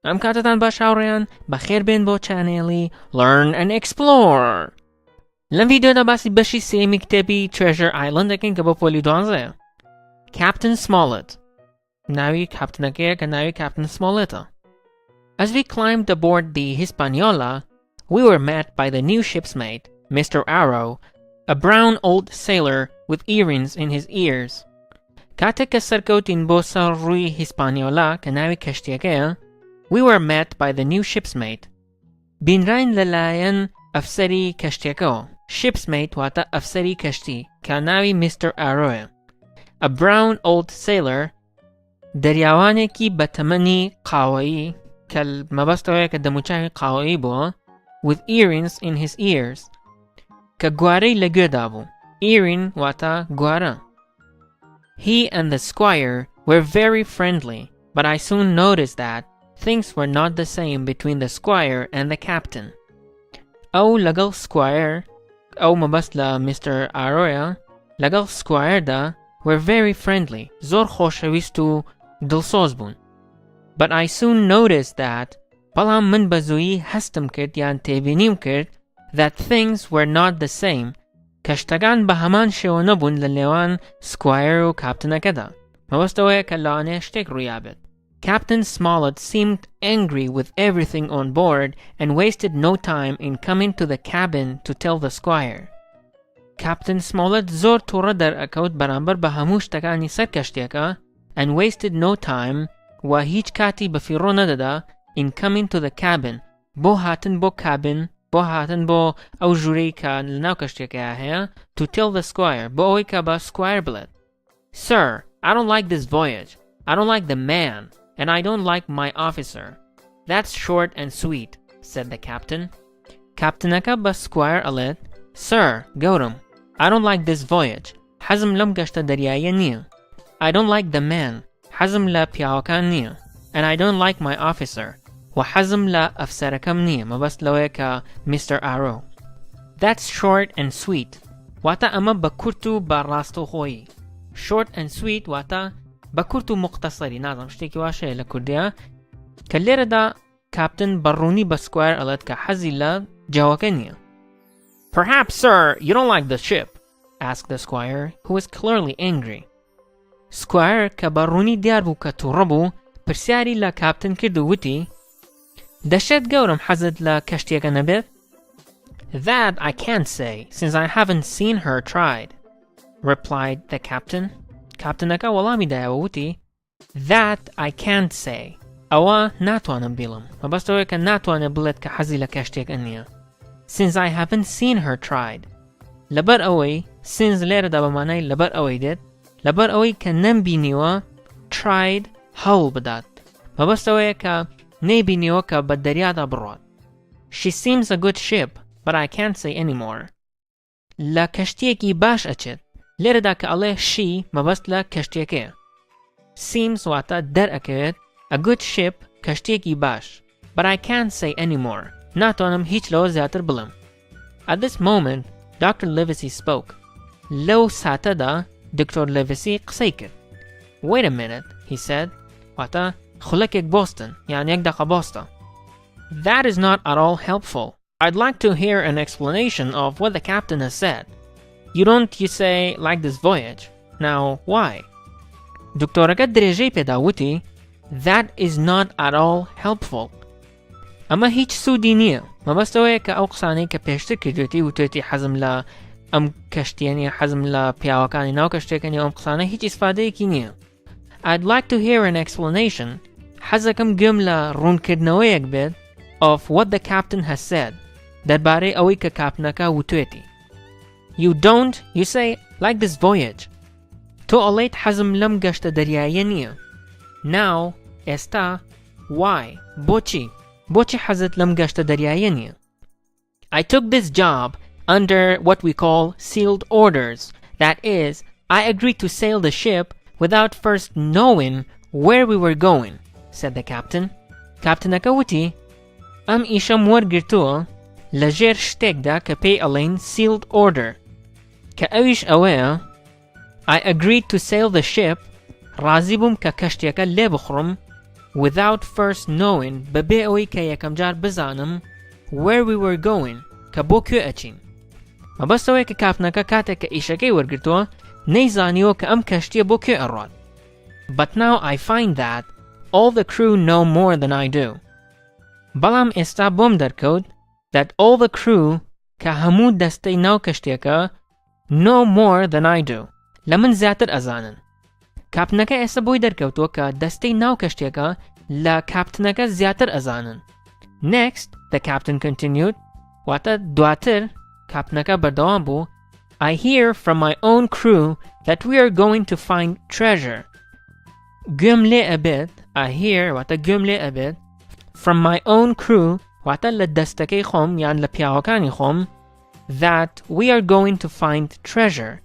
ئەم کاتتان باش هاوڕێیان بەخێر بێن بۆ چانێڵی Learn and Explore. لەم ڤیدیۆدا باسی بەشی سێمی کتێبی Treasure Island دەکەین کە بۆ پۆلی 12. Captain Smollett. ناوی کاپتنەکەیە کە ناوی Captain Smollettە. As we climbed aboard the Hispaniola, we were met by the new ship's mate, Mr. Arrow, a brown old sailor with earrings in his ears. کاتێک کە سەرکەوتین بۆ سەر ڕووی Hispaniola کە ناوی کەشتیەکەیە, we were met by the new ship's mate. بینراین لەلایەن ئەفسەری کەشتیەکەوە. Ship's mate واتە ئەفسەری کەشتی کە ناوی Mr. Arrow. A brown old sailor, دەریاوانێکی بەتەمەنی قاوەیی کە مەبەستەوەیە کە دەموچاوی قاوەیی بووە, with earrings in his ears, کە گوارەی لە گوێدا بوو. Earring واتە گوارە. He and the squire were very friendly, but I soon noticed that things were not the same between the squire and the captain. ئەو لەگەڵ squire, ئەو مەبەست لە Mr. Arrow, لەگەڵ squire دا were very friendly, زۆر خۆشەویست و دڵسۆز بوون. But I soon noticed that بەڵام من بەزوویی هەستم کرد یان تێبینیم کرد that things were not the same, کە شتەکان بە هەمان شێوە نەبوون لە نێوان squire و کاپتنەکەدا. مەبەستەوەیە کە لەوانەیە شتێک ڕوویابێت. Captain Smollett seemed angry with everything on board and wasted no time in coming to the cabin to tell the squire. Captain Smollett زۆر تووڕە دەرئەکەوت بەرامبەر بە هەموو شتەکانی سەر کەشتیەکە and wasted no time و هیچ کاتی بەفیڕۆ نەدەدا in coming to the cabin بۆ هاتن بۆ cabin بۆ هاتن بۆ ئەو ژوورەی کە لەناو کەشتیەکەیە هەیە to tell the squire بۆ ئەوەی کە بە squire بڵێت. Sir, I don't like this voyage. I don't like the man. And I don't like my officer. That's short and sweet, said the captain. Captainaka ba squire alet, Sir, Gautam, I don't like this voyage. Hazm lam gashta daryaya niya. I don't like the man. Hazm la piawakan niya. And I don't like my officer. Wa hazm la afsarakam niya. Mabas laweka Mr. Arrow. That's short and sweet. Wata ama bakurtu ba rasto hoi. Short and sweet wata بەکورت و مقتصری نازم شتێکی واشەیە لە کوردیە کە لێرەدا کاپتن بەڕوونی بە سکوایر ئەڵێت کە حەزی لە جاوەکە نییە. Perhaps, sir, you don't like the ship? asked the squire, who was clearly angry. Squire کە بەڕوونی دیار بوو کە تووڕە بوو پرسیاری لە کاپتن کرد و وتی دەشێت گەورم حەزت لە کەشتیەکە نەبێت؟ That I can't say, since I haven't seen her tried, replied the captain. کاپتنەکە وەڵامی دایەوە وتی That I can't say. ئەوە ناتوانم بیڵم. مەبەستەوەی کە ناتوانێت بڵێت کە حەزی لە کەشتێکە نییە. Since I haven't seen her tried. لەبەر ئەوەی since لێرەدا بەمانای لەبەر ئەوەی دێت لەبەر ئەوەی کە نەمبینیوە tried هەوڵ بدات. مەبەستەوەیە کە نەیبینیوە کە بە دەریادا بڕوات. She seems a good ship, but I can't say anymore. لە کەشتیەکی باش ئەچێت. لێرەدا کە ئەڵێ شی مەبەست لە کەشتیەکەیە. Seems واتە دەرئەکەوێت a good ship کەشتیەکی باش. But I can't say anymore. ناتوانم هیچ لەوە زیاتر بڵم. At this moment, Dr. Livesey spoke. لەو ساتەدا دکتۆر Livesey قسەی کرد. Wait a minute, he said. واتە خولەکێک بۆستن یان یەک دەقە بۆستە. That is not at all helpful. I'd like to hear an explanation of what the captain has said. You don't, you say, like this voyage. Now, why? دکتۆرەکە درێژەی پێداوتی That is not at all helpful. ئەمە هیچ سوودی نییە. مەبەستەوەیە کە ئەو قسانەی کە پێشتر کردوێتی وتێتی حەزم لە ئەم کەشتیە حەزم لە پیاوەکانی ناو کەشتێکەنی ئەم قسانە هیچ ئیسفادەیەکی نییە. I'd like to hear an explanation. حەزەکەم گوێم لە ڕوونکردنەوەیەک بێت of what the captain has said. دەربارەی ئەوەی کە کاپتنەکە وتوێتی. You don't, you say, like this voyage. تۆ ئەڵێیت حەزم لەم گەشتە دەریاییە نییە. Now, ئێستا, why? بۆچی؟ بۆچی حەزت لەم گەشتە دەریاییە نییە؟ I took this job under what we call sealed orders. That is, I agreed to sail the ship without first knowing where we were going, said the captain. کاپتنەکە وتی ئەم ئیشەم وەرگرتووە لەژێر شتێکدا کە پێی ئەڵێن sealed order. کە ئەویش ئەوەیە I agreed to sail the ship ڕازی بووم کە کەشتیەکە لێ بخڕم without first knowing ببێ ئەوەی کە یەکەم جار بزانم where we were going کە بۆ کوێ ئەچین. مەبەستەوەی کە کاپتنەکە کاتێک کە ئیشەکەی وەرگرتووە نەیزانیوە کە ئەم کەشتیە بۆ کوێ ئەڕوات. But now I find that all the crew know more than I do. بەڵام ئێستا بۆم دەرکەوت that all the crew کە هەموو دەستەی ناو کەشتێکە know more than I do. لە من زیاتر ئەزانن. کاپتنەکە ئێستا بۆی دەرکەوتووە کە دەستەی ناو کەشتێکە لە کاپتنەکە زیاتر ئەزانن. Next, the captain continued, واتە دواتر کاپتنەکە بەردەوام بوو, I hear from my own crew that we are going to find treasure. گوێم لێ ئەبێت, I hear واتە گوێم لێ ئەبێت, from my own crew واتە لە دەستەکەی خۆم یان لە پیاوەکانی خۆم that we are going to find treasure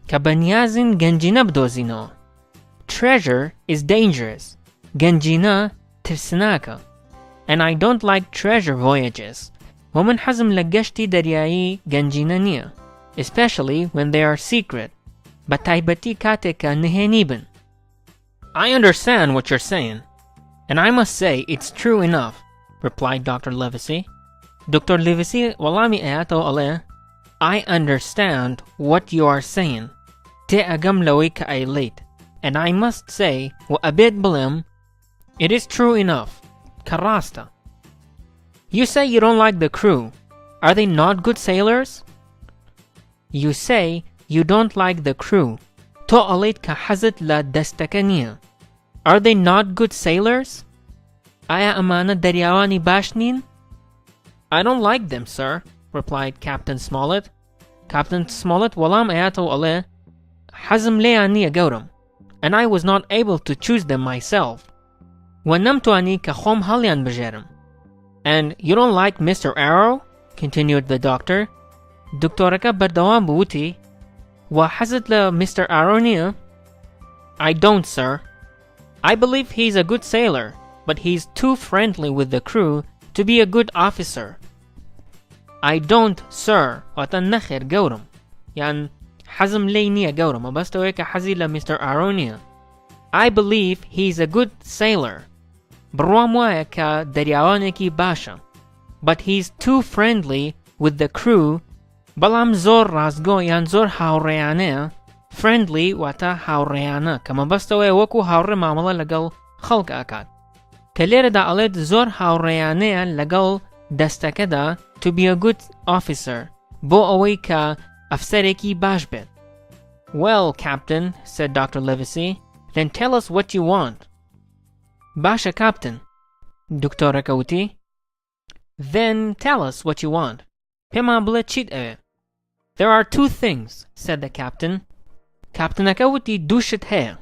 کە بەنیازین گەنجینە بدۆزینەوە. Treasure is dangerous. گەنجینە ترسناکە. And I don't like treasure voyages. ومن حەزم لە گەشتی دەریایی گەنجینە نییە. Especially when they are secret. بە تایبەتی کاتێک کە نهێنی بن. I understand what you're saying. And I must say it's true enough, replied Dr. Livesey. Dr. Livesey وەڵامی ئەیاتەوە ئەڵێ I understand what you are saying. تێ ئەگەم لەوەی کە ئەیڵێیت. And I must say وەئەبێت بڵێم it is true enough. کە ڕاستە. You say you don't like the crew. Are they not good sailors? You say you don't like the crew. تۆ ئەڵێیت کە حەزت لە دەستەکە نییە. Are they not good sailors? ئایا ئەمانە دەریاوانی باش نین؟ I don't like them, sir, replied Captain Smollett. Captain Smollett وەڵام ئەیاتەوە ئەڵێ حەزم لێیان نییە گەورم. And I was not able to choose them myself. و نەمتوانی کە خۆم هەڵیان بژێرم. And you don't like Mr. Arrow? Continued the doctor. دکتۆرەکە بەردەوام بووتی و حەزت لە Mr. Arrow نییە؟ I don't, sir. I believe he's a good sailor, but he's too friendly with the crew to be a good officer. I don't, sir. واتە نەخێر گەورم. یان حەزم لێی نییە گەورم مەبەستەوەی کە حەزی لە Mr. Arrow نییە. I believe he's a good sailor. بڕوام وایە کە دەریاوانێکی باشە. But he's too friendly with the crew. بەڵام زۆر ڕاستگۆ یان زۆر هاوڕێیانەیە. Friendly واتە هاوڕێیانە کە مەبەستەوەی وەکو هاوڕێ مامەڵە لەگەڵ خەڵک ئاکات. کە لێرەدا ئەڵێت زۆر هاوڕێیانەیە لەگەڵ دەستەکەدا to be a good officer بۆ ئەوەی کە ئەفسەرێکی باش بێت. Well, Captain, said Dr. Livesey, then tell us what you want. باشە Captain. دکتۆرەکە وتی. Then tell us what you want. پێمان بڵێ چیت ئەوێ. There are two things, said the captain. کاپتنەکە وتی دووشت هەیە.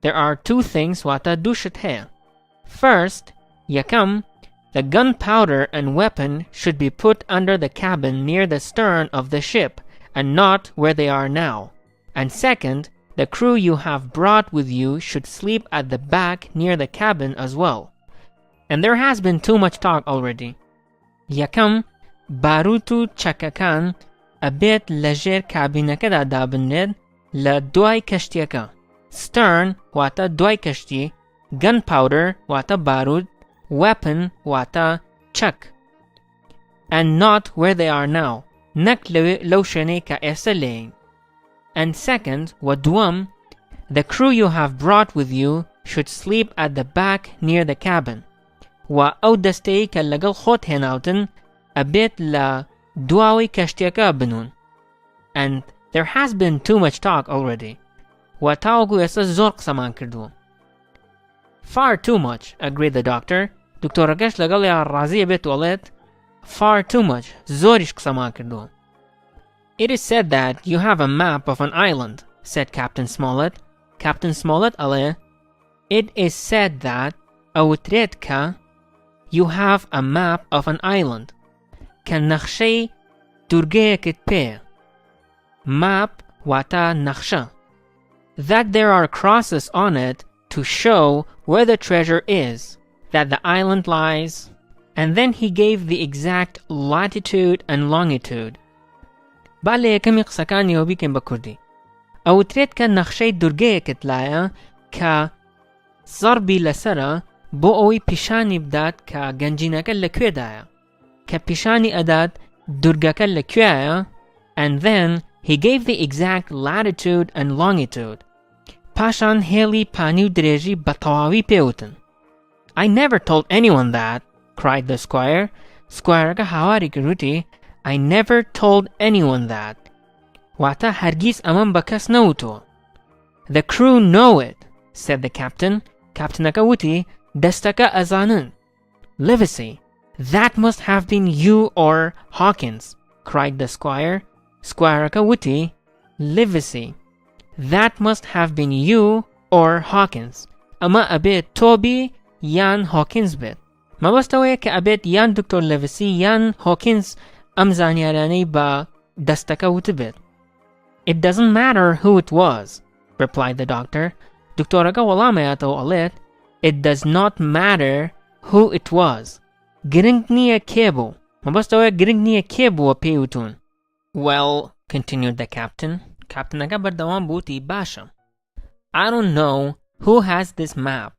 There are two things واتە دووشت هەیە. First, یەکەم, the gunpowder and weapon should be put under the cabin near the stern of the ship and not where they are now. And second, the crew you have brought with you should sleep at the back near the cabin as well. And there has been too much talk already. یەکەم, باروت و چەکەکان ئەبێت لەژێر کابینەکەدا دابنێت لە دوای کەشتیەکە. Stern واتە دوای کەشتی, gunpowder واتە بارود, weapon واتە چەک. And not where they are now. نەک لەو شوێنەی کە ئێستا لێین. And second, ودوم, the crew you have brought with you should sleep at the back near the cabin. و ئەو دەستەی کە لەگەڵ خۆت هێناوتن ئەبێت لە دواوی کەشتیەکە بنون. And there has been too much talk already. و تاوەکو ئێستا زۆر قسەمان کردووە. Far too much, agreed the doctor. دکتۆرەکەش لەگەڵ یا ڕازیە بێت وڵێت far too much, زۆریش قسەمان کردووە. It is said that you have a map of an island, said Captain Smollett. Captain Smollett ئەڵێ It is said that ئەوترێت کە you have a map of an island. کە نەخشەی دورگەیەکت پێیە. Map واتە نەخشە. That there are crosses on it to show where the treasure is, that the island lies, and then he gave the exact latitude and longitude. با لە یەکەمی قسەکانیەوە بیکەین بە کوردی. ئەوترێت کە نەخشەی دورگەیەکت لایە کە زەربی لەسرە بۆ ئەوەی پیشانی بدات کە گەنجینەکە لەکوێدایە کە پیشانی ئەدات دورگەکە لەکوێیە and then he gave the exact latitude and longitude. پاشان هێڵی پانی و درێژی بە تەواوی پێوتن. I never told anyone that, cried the squire. سکوایرەکە هاواری کردوتی I never told anyone that. واتە هەرگیز ئەمەم بە کەس نەوتووە. The crew know it, said the captain. کاپتنەکە وتی دەستەکە ئەزانن. Livesey, that must have been you or Hawkins, cried the squire. سکوایرەکە وتی Livesey, that must have been you or Hawkins. ئەمە ئەبێت تۆبی یان هۆکینز بێت. مەبەستەوەیە کە ئەبێت یان دکتۆر لێڤسی یان هۆکینز ئەم زانیارانەی بە دەستەکە وتبێت. It doesn't matter who it was, replied the doctor. دکتۆرەکە وەڵامەیەتەوە ئەڵێت It does not matter who it was. گرنگ نییە کێ بوو. مەبەستەوەیە گرنگ نییە کێ بووە پێی وتون. Well, continued the captain. کاپتنەکە بەردەوام بووتی باشە. I don't know who has this map,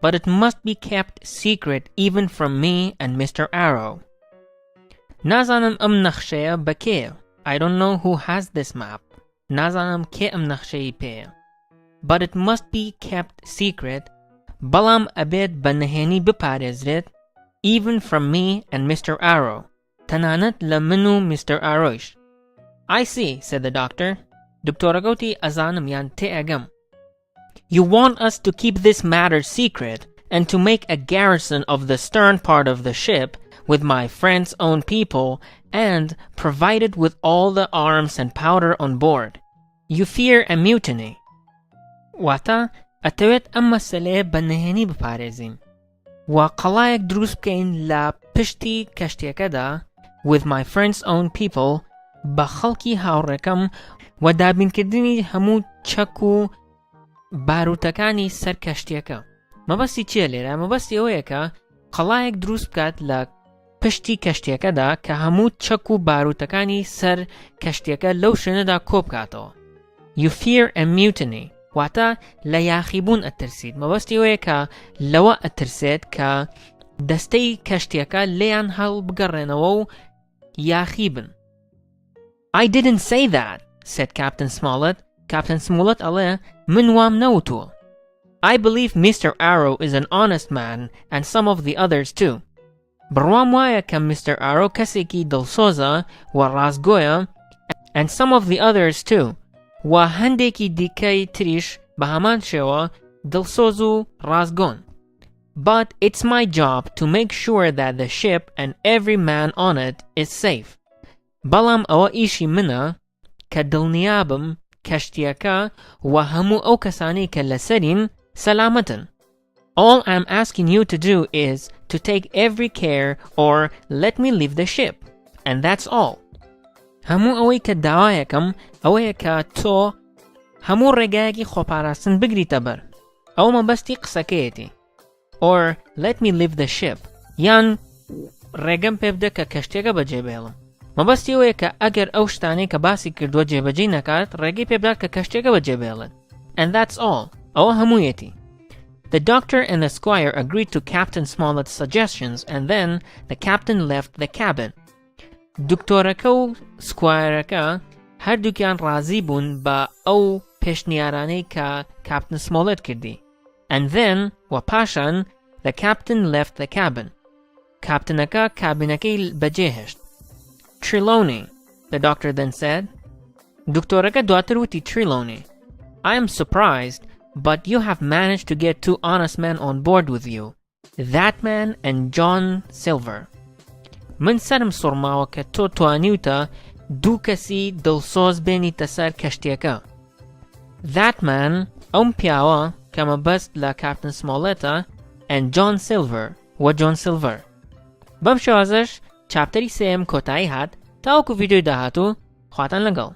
but it must be kept secret even from me and Mr. Arrow. نازانم ئەم نەخشەیە بە کێیە. I don't know who has this map. نازانم کێ ئەم نەخشەی پێیە. But it must be kept secret. بەڵام ئەبێت بە نهێنی بپارێزرێت even from me and Mr. Arrow. تەنانەت لە من و Mr. Arrowش. I see, said the doctor. دکتۆرەکە وتی ئەزانم یان تێئەگەم. You want us to keep this matter secret and to make a garrison of the stern part of the ship with my friend's own people and provided with all the arms and powder on board. You fear a mutiny. واتە ئەتەوێت ئەم مەسەلەیە بە نهێنی بپارێزین و قەڵایەک دروست بکەین لە پشتی کەشتیەکەدا with my friend's own people بە خەڵکی هاوڕێکەم و دابینکردنی هەموو چەک و باروتەکانی سەر کەشتیەکە. مەبەستی چییە لێرە؟ مەبەستی ئەوەیە کە قەڵایەک دروست بکات لە پشتی کەشتیەکەدا کە هەموو چەک و باروتەکانی سەر کەشتیەکە لەو شوێنەدا کۆبکاتەوە. You fear a mutiny. واتە لە یاخیبوون ئەترسید. مەبەستی ئەوەیە کە لەوە ئەترسێت کە دەستەی کەشتیەکە لێیان هەڵ بگەڕێنەوە و یاخی بن. I didn't say that, said Captain Smollett. Captain Smollett ئەڵێ من وام نەوتووە. I believe Mr. Arrow is an honest man and some of the others too. بڕوام وایە کە Mr. Arrow کەسێکی دڵسۆزە و ڕاستگۆیە and some of the others too. و هەندێکی دیکەی تریش بە هەمان شێوە دڵسۆز و ڕاستگۆن. But it's my job to make sure that the ship and every man on it is safe. بەڵام ئەوە ئیشی منە کە دڵنیابم کەشتیەکە و هەموو ئەو کەسانی کە لەسەرین سەلامەتن. All I'm asking you to do is to take every care or let me leave the ship. And that's all. هەموو ئەوەی کە داوایەکەم ئەوەیە کە تۆ هەموو ڕێگایەکی خۆپاراستن بگریتە بەر. ئەو مەبەستی قسەکەیەتی. Or let me leave the ship. یان ڕێگەم پێ بدە کە کەشتیەکە بەجێبێڵم. مەبەستی ئەوەیە کە ئەگەر ئەو شتانەی کە باسی کردووە جێبەجێ نەکات ڕێگەی پێ بدات کە کەشتیەکە بەجێبێڵێت. And that's all. ئەوە هەموویەتی. The doctor and the squire agreed to Captain Smollett's suggestions and then the captain left the cabin. دکتۆرەکە و سکوایرەکە هەردووکیان ڕازی بوون بە ئەو پێشنیارانەی کە Captain Smollett کردی. And then و پاشان the captain left the cabin. کاپتنەکە کابینەکەی بەجێهێشت. Trelawney, the doctor then said. دکتۆرەکە دواتر وتی Trelawney. I am surprised, but you have managed to get two honest men on board with you. That man and John Silver. من سرم سوڕماوە کە تۆ توانیوتە دوو کەسی دڵسۆز بێنیتە سەر کەشتیەکە. That man ئەم پیاوە کە مەبەست لە Captain Smollett and John Silver و John Silver. بەم شێوازەش چاپتەری سێم کۆتایی هات تاوەکو ڤیدیۆی داهاتوو خواتان لەگەڵ.